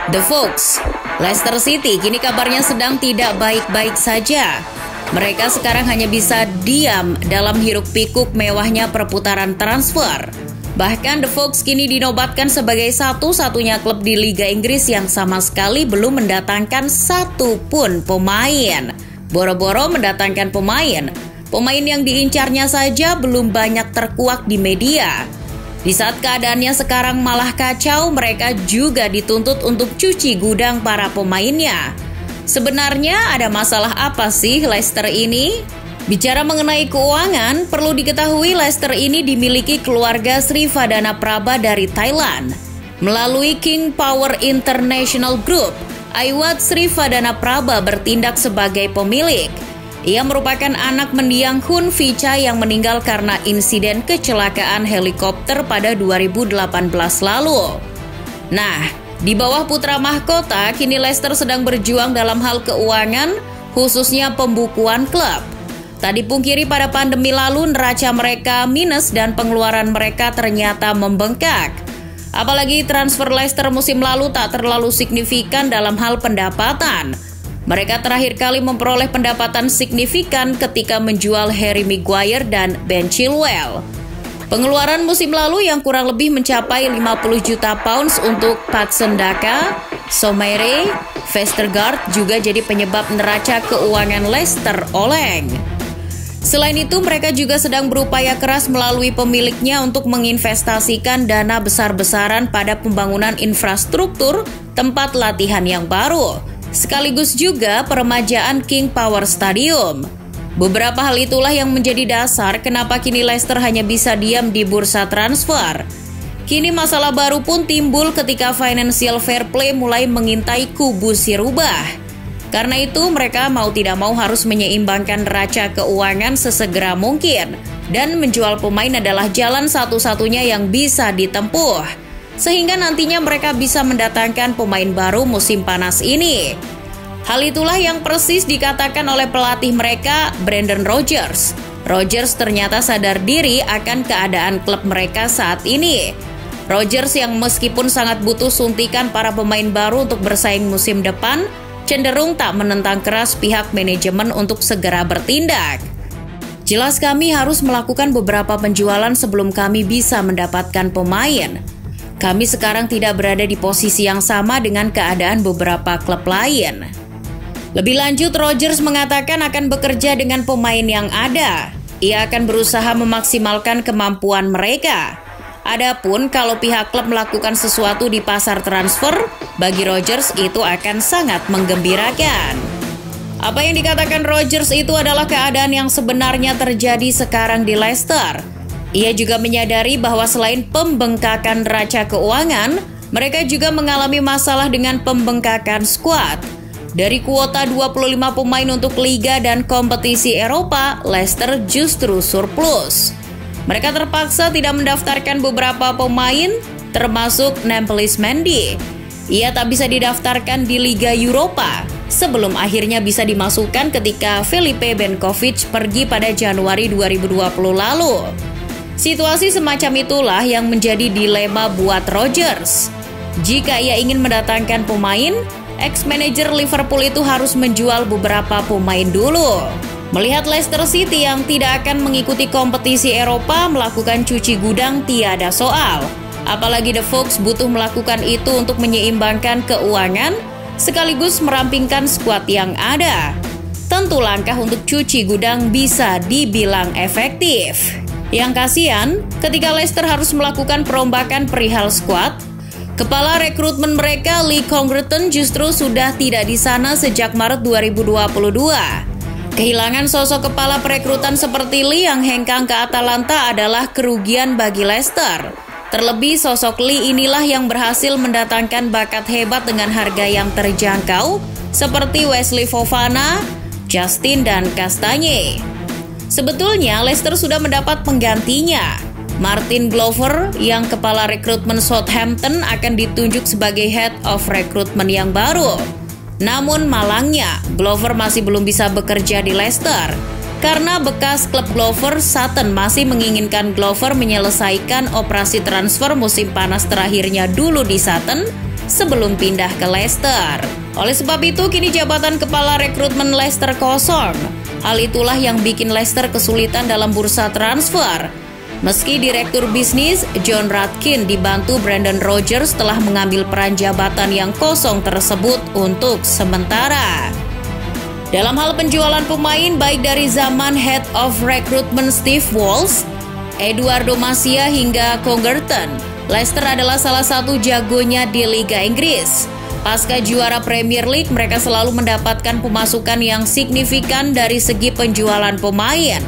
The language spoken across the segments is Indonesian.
The Fox, Leicester City kini kabarnya sedang tidak baik-baik saja. Mereka sekarang hanya bisa diam dalam hiruk-pikuk mewahnya perputaran transfer. Bahkan The Fox kini dinobatkan sebagai satu-satunya klub di Liga Inggris yang sama sekali belum mendatangkan satu pun pemain. Boro-boro mendatangkan pemain yang diincarnya saja belum banyak terkuak di media. Di saat keadaannya sekarang malah kacau, mereka juga dituntut untuk cuci gudang para pemainnya. Sebenarnya ada masalah apa sih Leicester ini? Bicara mengenai keuangan, perlu diketahui Leicester ini dimiliki keluarga Sri Vadana Praba dari Thailand. Melalui King Power International Group, Aiwat Sri Vadana Praba bertindak sebagai pemilik. Ia merupakan anak mendiang Hun Vicha yang meninggal karena insiden kecelakaan helikopter pada 2018 lalu. Nah, di bawah putra mahkota, kini Leicester sedang berjuang dalam hal keuangan, khususnya pembukuan klub. Tak dipungkiri pada pandemi lalu neraca mereka minus dan pengeluaran mereka ternyata membengkak. Apalagi transfer Leicester musim lalu tak terlalu signifikan dalam hal pendapatan. Mereka terakhir kali memperoleh pendapatan signifikan ketika menjual Harry Maguire dan Ben Chilwell. Pengeluaran musim lalu yang kurang lebih mencapai 50 juta pounds untuk Patson Daka, Soumare, Vestergaard juga jadi penyebab neraca keuangan Leicester oleng. Selain itu, mereka juga sedang berupaya keras melalui pemiliknya untuk menginvestasikan dana besar-besaran pada pembangunan infrastruktur tempat latihan yang baru, sekaligus juga peremajaan King Power Stadium. Beberapa hal itulah yang menjadi dasar kenapa kini Leicester hanya bisa diam di bursa transfer. Kini masalah baru pun timbul ketika financial fair play mulai mengintai kubu si rubah. Karena itu mereka mau tidak mau harus menyeimbangkan neraca keuangan sesegera mungkin. Dan menjual pemain adalah jalan satu-satunya yang bisa ditempuh. Sehingga nantinya mereka bisa mendatangkan pemain baru musim panas ini. Hal itulah yang persis dikatakan oleh pelatih mereka, Brendan Rodgers. Rodgers ternyata sadar diri akan keadaan klub mereka saat ini. Rodgers yang meskipun sangat butuh suntikan para pemain baru untuk bersaing musim depan, cenderung tak menentang keras pihak manajemen untuk segera bertindak. Jelas kami harus melakukan beberapa penjualan sebelum kami bisa mendapatkan pemain. Kami sekarang tidak berada di posisi yang sama dengan keadaan beberapa klub lain. Lebih lanjut, Rodgers mengatakan akan bekerja dengan pemain yang ada. Ia akan berusaha memaksimalkan kemampuan mereka. Adapun kalau pihak klub melakukan sesuatu di pasar transfer, bagi Rodgers itu akan sangat menggembirakan. Apa yang dikatakan Rodgers itu adalah keadaan yang sebenarnya terjadi sekarang di Leicester. Ia juga menyadari bahwa selain pembengkakan neraca keuangan, mereka juga mengalami masalah dengan pembengkakan skuad. Dari kuota 25 pemain untuk Liga dan kompetisi Eropa, Leicester justru surplus. Mereka terpaksa tidak mendaftarkan beberapa pemain, termasuk Nampalys Mendy. Ia tak bisa didaftarkan di Liga Eropa, sebelum akhirnya bisa dimasukkan ketika Felipe Benkovic pergi pada Januari 2020 lalu. Situasi semacam itulah yang menjadi dilema buat Rodgers. Jika ia ingin mendatangkan pemain, ex-manajer Liverpool itu harus menjual beberapa pemain dulu. Melihat Leicester City yang tidak akan mengikuti kompetisi Eropa melakukan cuci gudang tiada soal. Apalagi The Fox butuh melakukan itu untuk menyeimbangkan keuangan sekaligus merampingkan skuad yang ada. Tentu langkah untuk cuci gudang bisa dibilang efektif. Yang kasihan, ketika Leicester harus melakukan perombakan perihal skuad, kepala rekrutmen mereka Lee Congreton justru sudah tidak di sana sejak Maret 2022. Kehilangan sosok kepala perekrutan seperti Lee yang hengkang ke Atalanta adalah kerugian bagi Leicester. Terlebih sosok Lee inilah yang berhasil mendatangkan bakat hebat dengan harga yang terjangkau seperti Wesley Fofana, Justin dan Castagne. Sebetulnya Leicester sudah mendapat penggantinya. Martin Glover yang kepala rekrutmen Southampton akan ditunjuk sebagai Head of Recruitment yang baru. Namun malangnya, Glover masih belum bisa bekerja di Leicester. Karena bekas klub Glover, Sutton masih menginginkan Glover menyelesaikan operasi transfer musim panas terakhirnya dulu di Sutton sebelum pindah ke Leicester. Oleh sebab itu, kini jabatan kepala rekrutmen Leicester kosong. Hal itulah yang bikin Leicester kesulitan dalam bursa transfer. Meski Direktur Bisnis John Ratkin dibantu Brendan Rodgers telah mengambil peran jabatan yang kosong tersebut untuk sementara. Dalam hal penjualan pemain baik dari zaman Head of Recruitment Steve Walsh, Eduardo Macia hingga Congerton, Leicester adalah salah satu jagonya di Liga Inggris. Pasca juara Premier League, mereka selalu mendapatkan pemasukan yang signifikan dari segi penjualan pemain.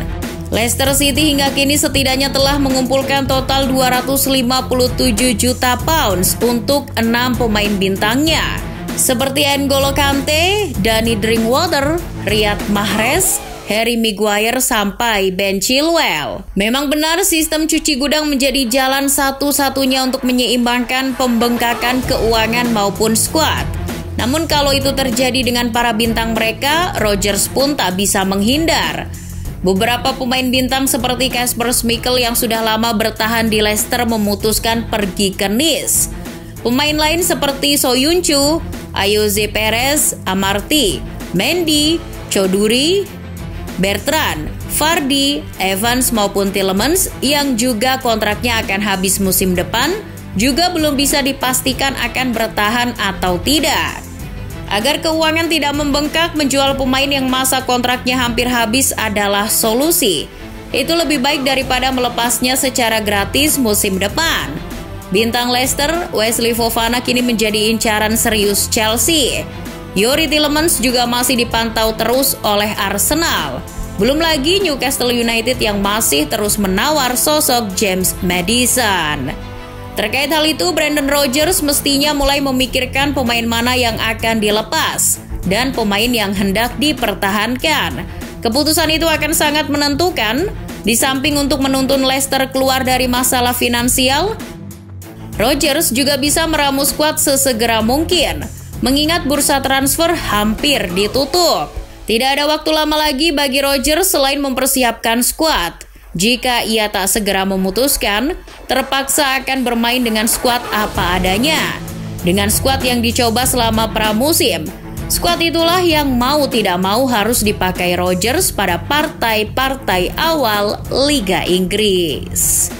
Leicester City hingga kini setidaknya telah mengumpulkan total 257 juta pounds untuk 6 pemain bintangnya, seperti N'Golo Kante, Danny Drinkwater, Riyad Mahrez, Harry Maguire sampai Ben Chilwell. Memang benar sistem cuci gudang menjadi jalan satu-satunya untuk menyeimbangkan pembengkakan keuangan maupun skuad. Namun kalau itu terjadi dengan para bintang mereka, Rodgers pun tak bisa menghindar. Beberapa pemain bintang seperti Kasper Schmeichel yang sudah lama bertahan di Leicester memutuskan pergi ke Nice. Pemain lain seperti Soyuncu, Ayoze Perez, Amartey, Mendy, Choudhury, Bertrand, Vardy, Evans maupun Tielemans yang juga kontraknya akan habis musim depan juga belum bisa dipastikan akan bertahan atau tidak. Agar keuangan tidak membengkak, menjual pemain yang masa kontraknya hampir habis adalah solusi. Itu lebih baik daripada melepasnya secara gratis musim depan. Bintang Leicester, Wesley Fofana kini menjadi incaran serius Chelsea. Youri Tielemans juga masih dipantau terus oleh Arsenal. Belum lagi Newcastle United yang masih terus menawar sosok James Maddison. Terkait hal itu, Brendan Rodgers mestinya mulai memikirkan pemain mana yang akan dilepas dan pemain yang hendak dipertahankan. Keputusan itu akan sangat menentukan. Di samping untuk menuntun Leicester keluar dari masalah finansial, Rodgers juga bisa meramu skuad sesegera mungkin, mengingat bursa transfer hampir ditutup. Tidak ada waktu lama lagi bagi Rodgers selain mempersiapkan skuad. Jika ia tak segera memutuskan, terpaksa akan bermain dengan skuad apa adanya. Dengan skuad yang dicoba selama pramusim, skuad itulah yang mau tidak mau harus dipakai Rodgers pada partai-partai awal Liga Inggris.